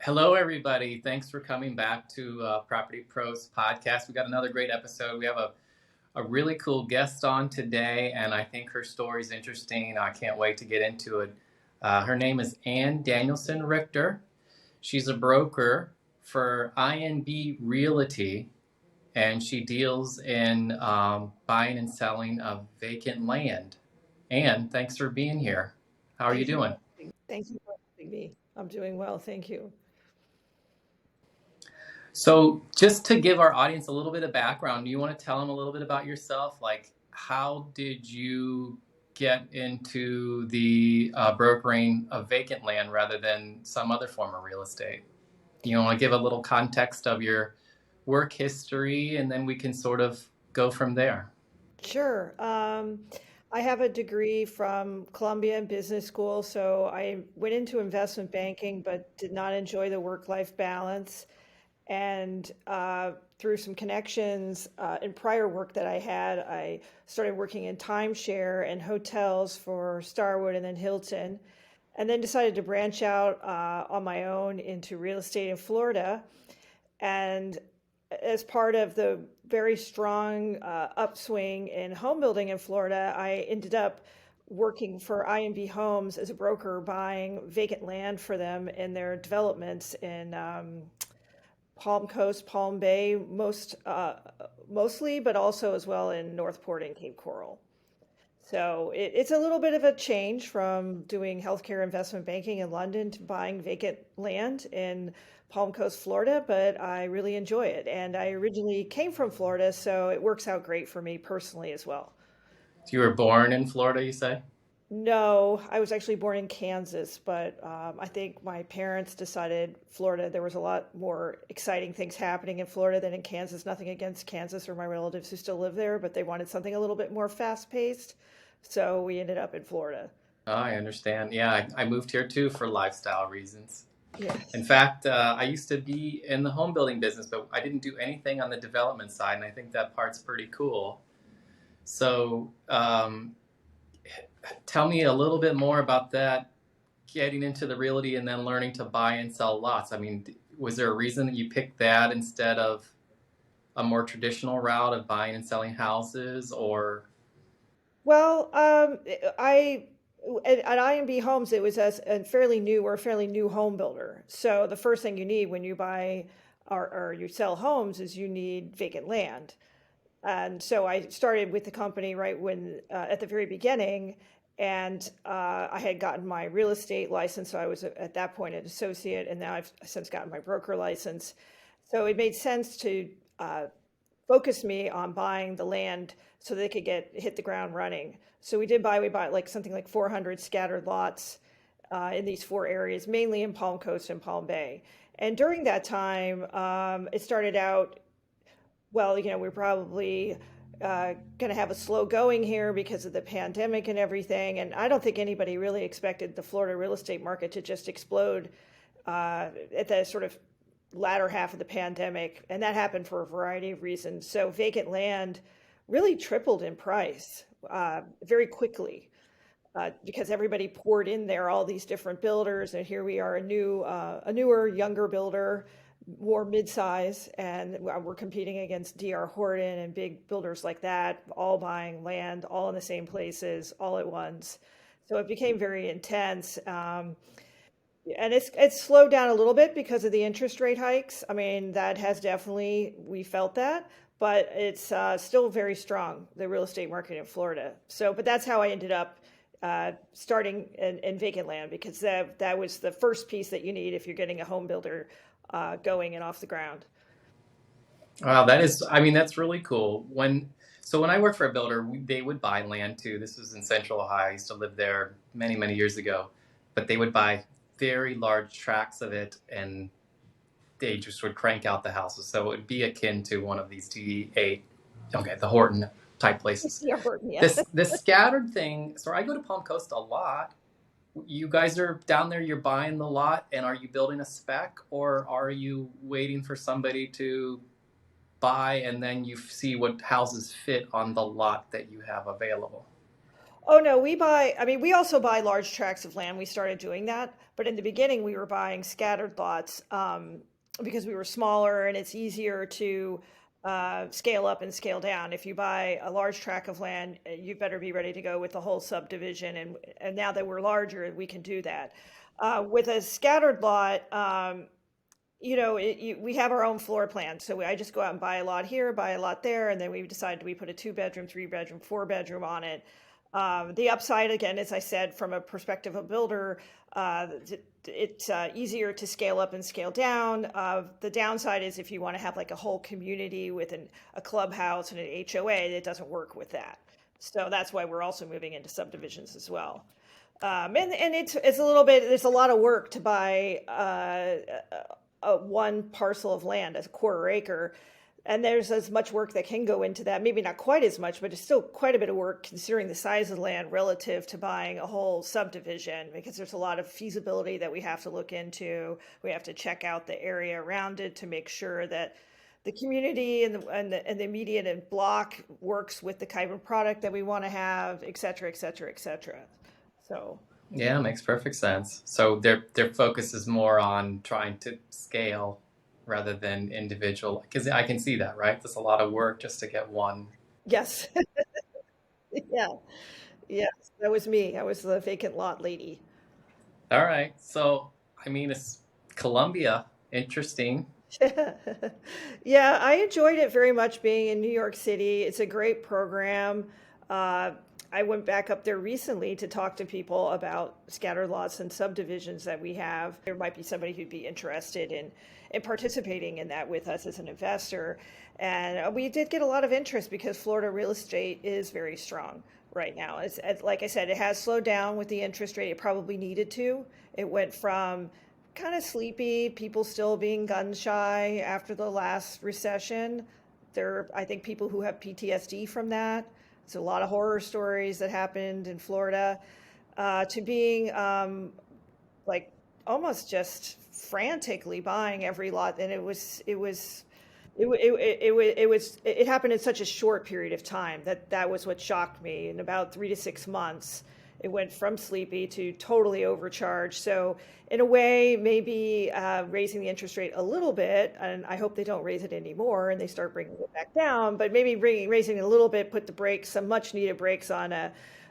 Hello, everybody. Thanks for coming back to Property Pros podcast. We got another great episode. We have a really cool guest on today, and I think her story is interesting. I can't wait to get into it. Her name is Danielson Richter. She's a broker for INB Realty, and she deals in buying and selling of vacant land. Anne, thanks for being here. How are you Thank you. doing? Thank you for having me. I'm doing well, thank you. So, just to give our audience a little bit of background, do you want to tell them a little bit about yourself? Like, how did you get into the brokering of vacant land rather than some other form of real estate? You want to give a little context of your work history, and then we can sort of go from there. Sure. I have a degree from Columbia Business School, so I went into investment banking but did not enjoy the work-life balance. And through some connections in prior work that I had, I started working in timeshare and hotels for Starwood and then Hilton, and then decided to branch out on my own into real estate in Florida. And as part of the very strong upswing in home building in Florida, I ended up working for INB Homes as a broker, buying vacant land for them in their developments in Palm Coast, Palm Bay, mostly, but also as well in Northport and Cape Coral. So it's a little bit of a change from doing healthcare investment banking in London to buying vacant land in Palm Coast, Florida, but I really enjoy it. And I originally came from Florida, so it works out great for me personally as well. So you were born in Florida, you say? No, I was actually born in Kansas, but I think my parents decided Florida, there was a lot more exciting things happening in Florida than in Kansas. Nothing against Kansas or my relatives who still live there, but they wanted something a little bit more fast-paced. So we ended up in Florida. Oh, I understand. Yeah, I moved here too for lifestyle reasons. In Yes. fact, I used to be in the home building business, but I didn't do anything on the development side, and I think that part's pretty cool. So, tell me a little bit more about that, getting into the realty and then learning to buy and sell lots. I mean, was there a reason that you picked that instead of a more traditional route of buying and selling houses, or? Well, I at IMB Homes, it was as a fairly new or a fairly new home builder. So the first thing you need when you buy or you sell homes is you need vacant land. And so I started with the company right when at the very beginning, and I had gotten my real estate license. So I was at that point an associate, and now I've since gotten my broker license. So it made sense to uh, focus me on buying the land so they could hit the ground running. So we bought like something like 400 scattered lots in these four areas, mainly in Palm Coast and Palm Bay. And during that time, it started out well, we're probably going to have a slow going here because of the pandemic and everything. And I don't think anybody really expected the Florida real estate market to just explode at the sort of latter half of the pandemic. And that happened for a variety of reasons. So vacant land really tripled in price very quickly. Because everybody poured in there, all these different builders, and here we are, a newer, younger builder, more mid-size, and we're competing against D.R. Horton and big builders like that, all buying land, all in the same places, all at once. So it became very intense, and it's slowed down a little bit because of the interest rate hikes. I mean, that has definitely we felt that, but it's still very strong, the real estate market in Florida. So, but that's how I ended up starting in vacant land because that was the first piece that you need if you're getting a home builder going and off the ground. Wow, that is, I mean, that's really cool. So when I worked for a builder, they would buy land too. This was in Central Ohio. I used to live there many, many years ago. But they would buy very large tracts of it, and they just would crank out the houses. So it would be akin to one of these D8, okay, the Horton type places. Yeah, Horton, yeah. This scattered thing, so I go to Palm Coast a lot. You guys are down there, you're buying the lot, and are you building a spec, or are you waiting for somebody to buy and then you see what houses fit on the lot that you have available? Oh no, I mean, we also buy large tracts of land. We started doing that, but in the beginning we were buying scattered lots, because we were smaller and it's easier to scale up and scale down. If you buy a large tract of land, you better be ready to go with the whole subdivision. And now that we're larger, we can do that. With a scattered lot, we have our own floor plan. So I just go out and buy a lot here, buy a lot there, and then we decide, do we put a 2 bedroom, 3 bedroom, 4 bedroom on it? The upside, again, as I said, from a perspective of builder, it's easier to scale up and scale down. The downside is if you want to have like a whole community with a clubhouse and an HOA, it doesn't work with that. So that's why we're also moving into subdivisions as well. And it's a little bit, there's a lot of work to buy one parcel of land, a quarter acre. And there's as much work that can go into that. Maybe not quite as much, but it's still quite a bit of work considering the size of the land relative to buying a whole subdivision, because there's a lot of feasibility that we have to look into. We have to check out the area around it to make sure that the community and the immediate and block works with the type of product that we want to have, et cetera, et cetera, et cetera. So, Yeah, makes perfect sense. So their focus is more on trying to scale rather than individual, because I can see that, right? There's a lot of work just to get one. yes. Yeah. Yes. That was me. I was the vacant lot lady. All right. So, I mean, it's Columbia, interesting. Yeah, I enjoyed it very much being in New York City. It's a great program. Uh, I went back up there recently to talk to people about scattered lots and subdivisions that we have. There might be somebody who'd be interested in participating in that with us as an investor. And we did get a lot of interest because Florida real estate is very strong right now. Like I said, it has slowed down with the interest rate. It probably needed to. It went from kind of sleepy, people still being gun shy after the last recession. I think, people who have PTSD from that. It's a lot of horror stories that happened in Florida, to being like almost just frantically buying every lot. And it happened in such a short period of time that was what shocked me. In about 3 to 6 months, it went from sleepy to totally overcharged. So in a way, maybe raising the interest rate a little bit, and I hope they don't raise it anymore and they start bringing it back down, but maybe raising it a little bit, put the brakes, some much needed brakes on a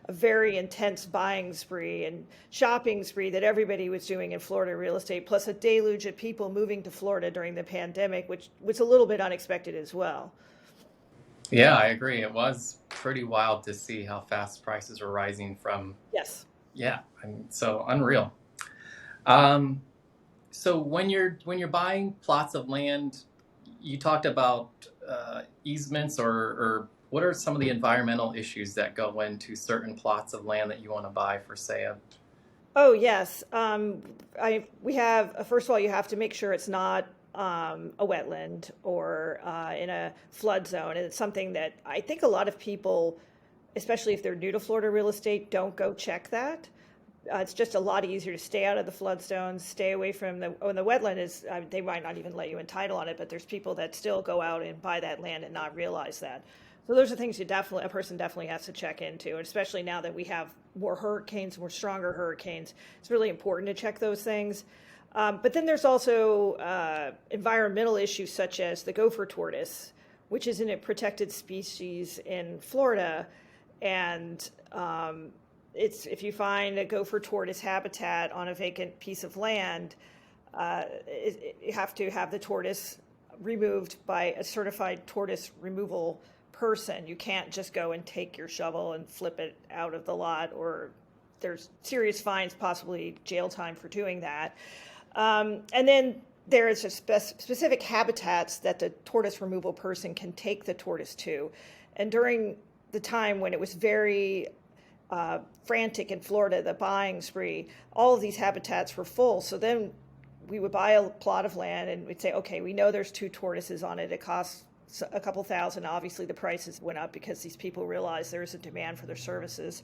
very intense buying spree and shopping spree that everybody was doing in Florida real estate, plus a deluge of people moving to Florida during the pandemic, which was a little bit unexpected as well. Yeah, I agree. It was pretty wild to see how fast prices were rising from, Yes. yeah, I mean, so unreal. Um, so when you're buying plots of land, you talked about easements, or what are some of the environmental issues that go into certain plots of land that you want to buy for sale? Oh, yes. We have, first of all, you have to make sure it's not a wetland or in a flood zone. And it's something that I think a lot of people, especially if they're new to Florida real estate, don't go check that. It's just a lot easier to stay out of the flood zones, stay away from the wetland is, they might not even let you entitle on it, but there's people that still go out and buy that land and not realize that. So those are things a person definitely has to check into, and especially now that we have more hurricanes, more stronger hurricanes, it's really important to check those things. But then there's also environmental issues such as the gopher tortoise, which is a protected species in Florida, and if you find a gopher tortoise habitat on a vacant piece of land, you have to have the tortoise removed by a certified tortoise removal person. You can't just go and take your shovel and flip it out of the lot, or there's serious fines, possibly jail time for doing that. And then there is a specific habitats that the tortoise removal person can take the tortoise to. And during the time when it was very frantic in Florida, the buying spree, all of these habitats were full. So then we would buy a plot of land and we'd say, okay, we know there's 2 tortoises on it. It costs a couple thousand. Obviously, the prices went up because these people realized there's a demand for their services.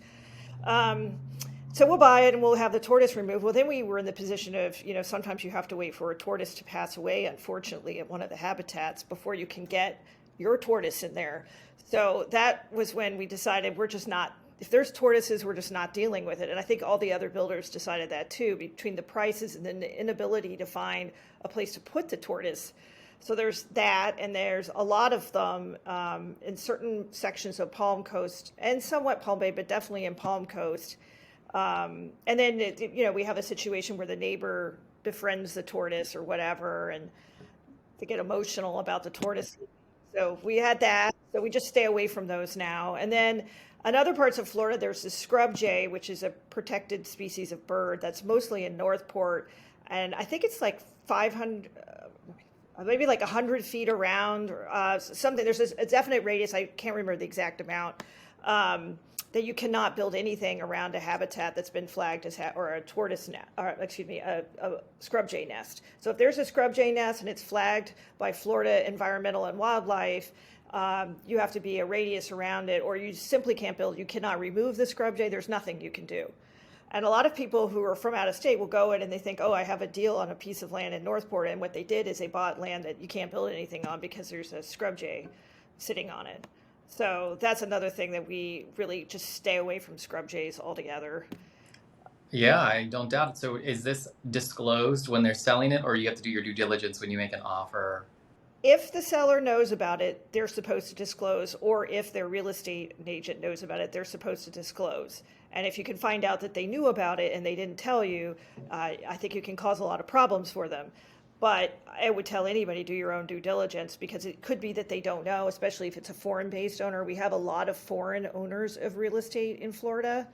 So we'll buy it and we'll have the tortoise removed. Well, then we were in the position of, sometimes you have to wait for a tortoise to pass away, unfortunately, at one of the habitats before you can get your tortoise in there. So that was when we decided we're just not if there's tortoises, we're just not dealing with it. And I think all the other builders decided that too, between the prices and then the inability to find a place to put the tortoise. So there's that, and there's a lot of them in certain sections of Palm Coast and somewhat Palm Bay, but definitely in Palm Coast. And then, we have a situation where the neighbor befriends the tortoise or whatever, and they get emotional about the tortoise. So we had that. So we just stay away from those now. And then in other parts of Florida, there's the scrub jay, which is a protected species of bird that's mostly in Northport. And I think it's like 500, maybe like 100 feet around, something. There's a definite radius. I can't remember the exact amount. That you cannot build anything around a habitat that's been flagged as or a tortoise nest, or excuse me, a scrub jay nest. So if there's a scrub jay nest and it's flagged by Florida Environmental and Wildlife, you have to be a radius around it, or you simply can't build. You cannot remove the scrub jay. There's nothing you can do. And a lot of people who are from out of state will go in and they think, oh, I have a deal on a piece of land in Northport. And what they did is they bought land that you can't build anything on because there's a scrub jay sitting on it. So that's another thing that we really just stay away from scrub jays altogether. Yeah, I don't doubt it. So is this disclosed when they're selling it, or you have to do your due diligence when you make an offer? If the seller knows about it, they're supposed to disclose, or if their real estate agent knows about it, they're supposed to disclose. And if you can find out that they knew about it and they didn't tell you, I think you can cause a lot of problems for them. But I would tell anybody, do your own due diligence, because it could be that they don't know, especially if it's a foreign-based owner. We have a lot of foreign owners of real estate in Florida,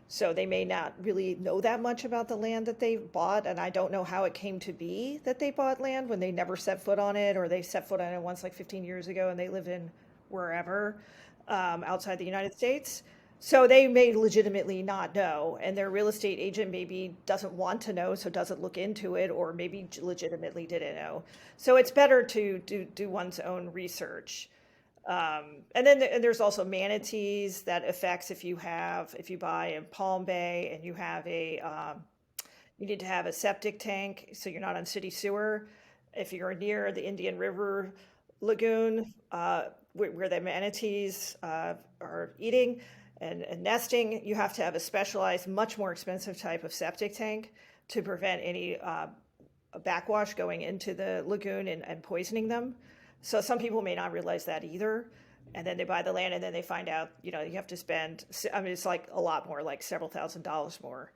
so they may not really know that much about the land that they bought. And I don't know how it came to be that they bought land when they never set foot on it, or they set foot on it once like 15 years ago and they live in wherever outside the United States. So they may legitimately not know, and their real estate agent maybe doesn't want to know, so doesn't look into it, or maybe legitimately didn't know. So it's better to do one's own research. And then there's also manatees that affects if you buy in Palm Bay and you need to have a septic tank, so you're not on city sewer. If you're near the Indian River Lagoon, where the manatees are eating and nesting, you have to have a specialized, much more expensive type of septic tank to prevent any backwash going into the lagoon and poisoning them. So some people may not realize that either. And then they buy the land and then they find out, you have to spend, I mean, it's like a lot more, like several $1,000s more.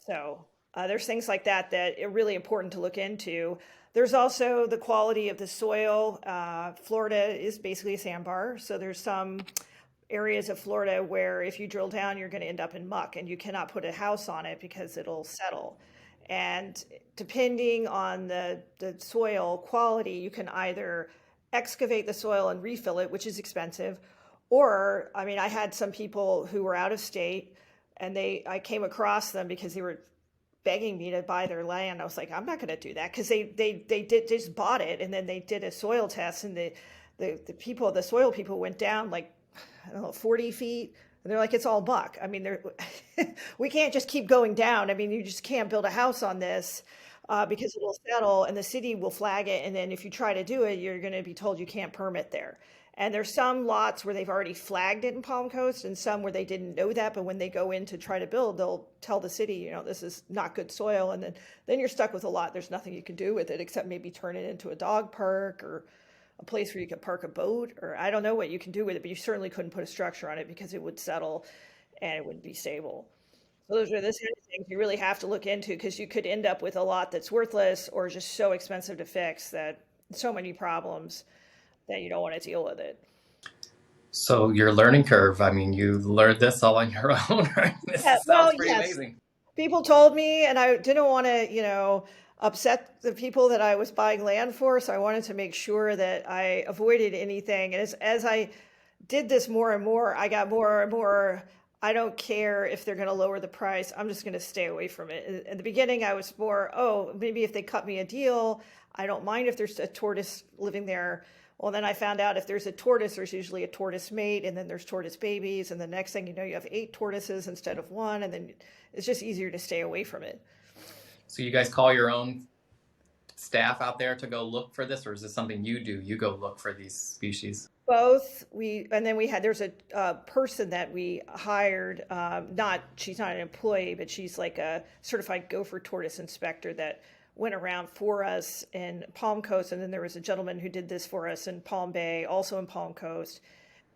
So there's things like that that are really important to look into. There's also the quality of the soil. Florida is basically a sandbar. So there's some areas of Florida where if you drill down, you're going to end up in muck and you cannot put a house on it because it'll settle. And depending on the soil quality, you can either excavate the soil and refill it, which is expensive. Or, I mean, I had some people who were out of state and I came across them because they were begging me to buy their land. I was like, I'm not going to do that, because they just bought it and then they did a soil test, and the soil people went down like, I don't know, 40 feet. And they're like, it's all muck. I mean, we can't just keep going down. I mean, you just can't build a house on this because it will settle and the city will flag it. And then if you try to do it, you're going to be told you can't permit there. And there's some lots where they've already flagged it in Palm Coast, and some where they didn't know that. But when they go in to try to build, they'll tell the city, this is not good soil. And then you're stuck with a lot. There's nothing you can do with it except maybe turn it into a dog park or a place where you could park a boat, or I don't know what you can do with it, but you certainly couldn't put a structure on it because it would settle and it wouldn't be stable. So those are the kind of things you really have to look into, because you could end up with a lot that's worthless or just so expensive to fix, that so many problems that you don't want to deal with it. So your learning curve, I mean, you learned this all on your own, right? This Yeah, well, sounds pretty yes. amazing. People told me, and I didn't want to, upset the people that I was buying land for. So I wanted to make sure that I avoided anything. And as I did this more and more, I got more and more, I don't care if they're going to lower the price. I'm just going to stay away from it. In the beginning, I was more, oh, maybe if they cut me a deal, I don't mind if there's a tortoise living there. Well, then I found out if there's a tortoise, there's usually a tortoise mate, and then there's tortoise babies. And the next thing you know, you have 8 tortoises instead of 1. And then it's just easier to stay away from it. So you guys call your own staff out there to go look for this, or is this something you do? You go look for these species? both. And then there's a person that we hired, she's not an employee, but she's like a certified gopher tortoise inspector that went around for us in Palm Coast. And then there was a gentleman who did this for us in Palm Bay, also in Palm Coast.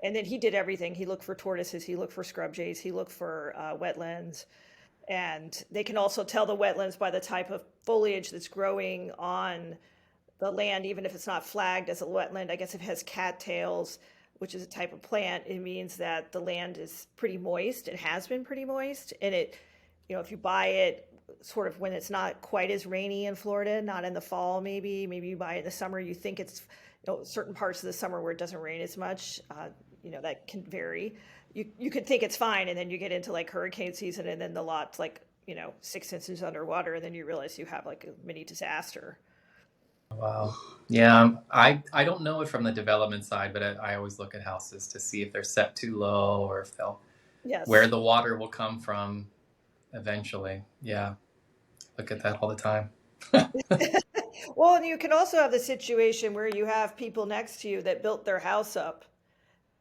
And then he did everything. He looked for tortoises, he looked for scrub jays, he looked for wetlands. And they can also tell the wetlands by the type of foliage that's growing on the land, even if it's not flagged as a wetland. I guess if it has cattails, which is a type of plant, it means that the land is pretty moist. It has been pretty moist. And if you buy it sort of when it's not quite as rainy in Florida, not in the fall, maybe you buy it in the summer, you think it's, certain parts of the summer where it doesn't rain as much, that can vary. You could think it's fine, and then you get into like hurricane season, and then the lot's like, 6 inches underwater, and then you realize you have like a mini disaster. Wow. Yeah, I don't know it from the development side, but I always look at houses to see if they're set too low or if where Yes. the water will come from eventually. Yeah, look at that all the time. Well, and you can also have the situation where you have people next to you that built their house up,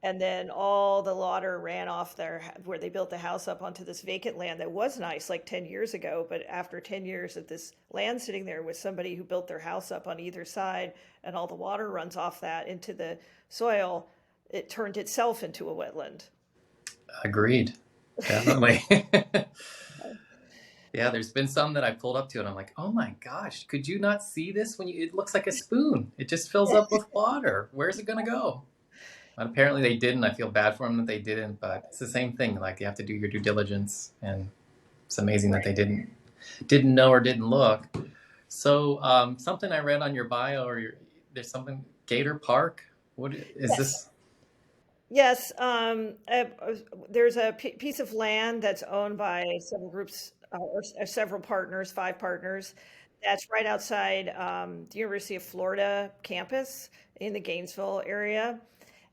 and then all the water ran off where they built the house up onto this vacant land that was nice like 10 years ago. But after 10 years of this land sitting there with somebody who built their house up on either side, and all the water runs off that into the soil, it turned itself into a wetland. Agreed. Definitely. Yeah, there's been some that I pulled up to and I'm like, oh my gosh, could you not see this it looks like a spoon. It just fills up with water. Where's it gonna go? But apparently they didn't. I feel bad for them that they didn't, but it's the same thing. Like you have to do your due diligence, and it's amazing that they Right. didn't know or didn't look. So something I read on your bio, there's something Gator Park. What is Yes. this? Yes, there's a piece of land that's owned by several groups, or several partners, 5 partners. That's right outside the University of Florida campus in the Gainesville area.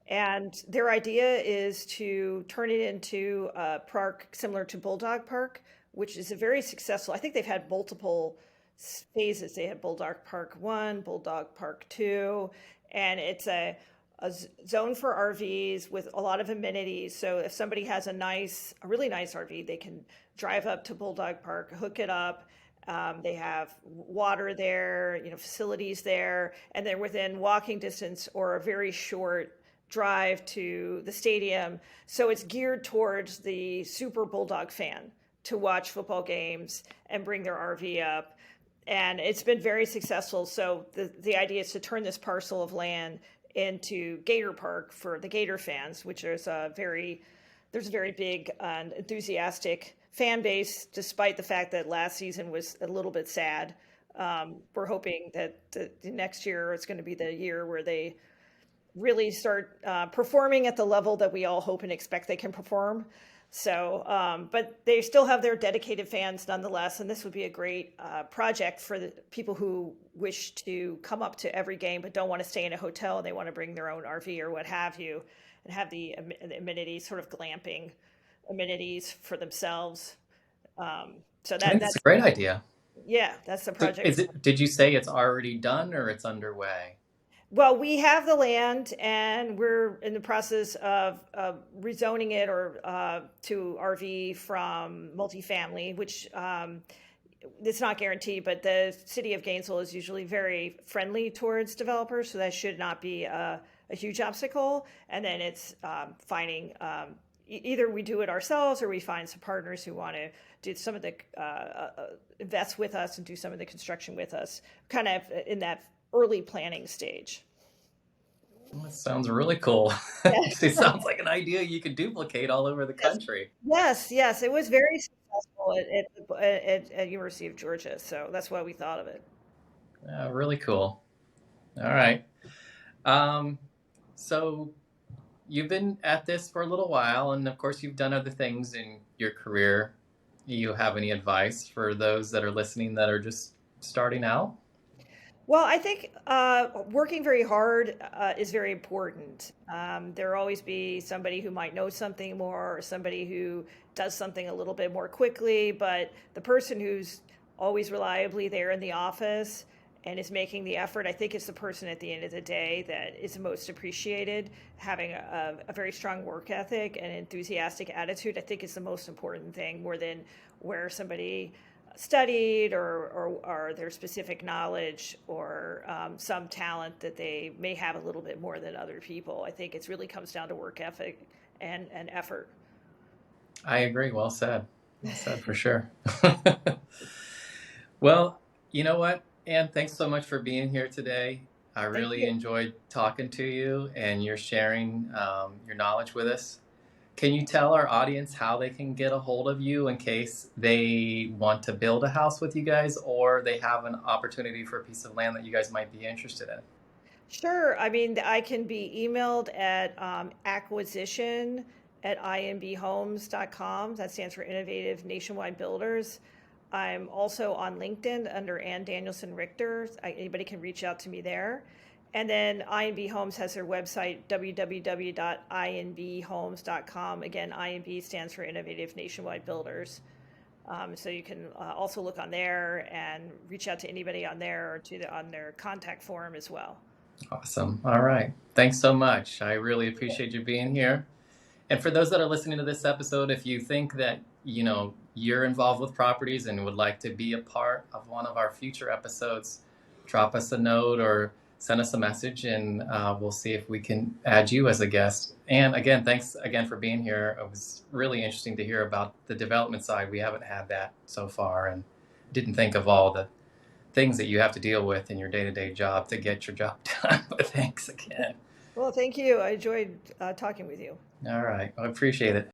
And their idea is to turn it into a park similar to Bulldog Park, which is a very successful. I think they've had multiple phases. They had Bulldog Park 1, Bulldog Park 2, and it's a zone for RVs with a lot of amenities. So if somebody has a really nice RV, they can drive up to Bulldog Park, hook it up. They have water there, facilities there, and they're within walking distance or a very short drive to the stadium. So it's geared towards the super Bulldog fan to watch football games and bring their RV up. And it's been very successful. So the idea is to turn this parcel of land into Gator Park for the Gator fans, which is there's a very big and enthusiastic fan base, despite the fact that last season was a little bit sad. We're hoping that the next year is going to be the year where they really start performing at the level that we all hope and expect they can perform. So, but they still have their dedicated fans nonetheless, and this would be a great project for the people who wish to come up to every game but don't want to stay in a hotel and they want to bring their own RV or what have you, and have the amenities, sort of glamping amenities for themselves. So I think it's a that's great idea. yeah, that's the So project. did you say it's already done or it's underway? Well, we have the land, and we're in the process of rezoning it or to RV from multifamily, which it's not guaranteed, but the city of Gainesville is usually very friendly towards developers, so that should not be a huge obstacle. And then it's finding either we do it ourselves or we find some partners who want to do some of the invest with us and do some of the construction with us, kind of in that early planning stage. That sounds really cool. Actually, sounds like an idea you could duplicate all over the Yes, country. yes, yes. It was very successful at University of Georgia, so that's why we thought of it. Yeah, really cool. All right. Um, so you've been at this for a little while, and of course, you've done other things in your career. You have any advice for those that are listening that are just starting out? Well, I think working very hard is very important. There will always be somebody who might know something more, or somebody who does something a little bit more quickly, but the person who's always reliably there in the office and is making the effort. I think it's the person at the end of the day that is most appreciated. Having a very strong work ethic and enthusiastic attitude, I think, is the most important thing, more than where somebody studied or their specific knowledge or some talent that they may have a little bit more than other people. I think it really comes down to work ethic and effort. I agree. Well said. Well said for sure. Well, you know what, Anne, thanks so much for being here today. I Thank really you. enjoyed talking to you and you're sharing your knowledge with us. Can you tell our audience how they can get a hold of you in case they want to build a house with you guys or they have an opportunity for a piece of land that you guys might be interested in? Sure. I mean, I can be emailed at acquisition at inbhomes.com. That stands for Innovative Nationwide Builders. I'm also on LinkedIn under Ann Danielson Richter. Anybody can reach out to me there. And then INB Homes has their website, www.inbhomes.com. Again, INB stands for Innovative Nationwide Builders. So you can also look on there and reach out to anybody on there or on their contact form as well. Awesome. All right. Thanks so much. I really appreciate you being here. And for those that are listening to this episode, if you think that, you're involved with properties and would like to be a part of one of our future episodes, drop us a note or send us a message and we'll see if we can add you as a guest. And again, thanks again for being here. It was really interesting to hear about the development side. We haven't had that so far and didn't think of all the things that you have to deal with in your day-to-day job to get your job done. But thanks again. Well, thank you. I enjoyed talking with you. All right. I appreciate it.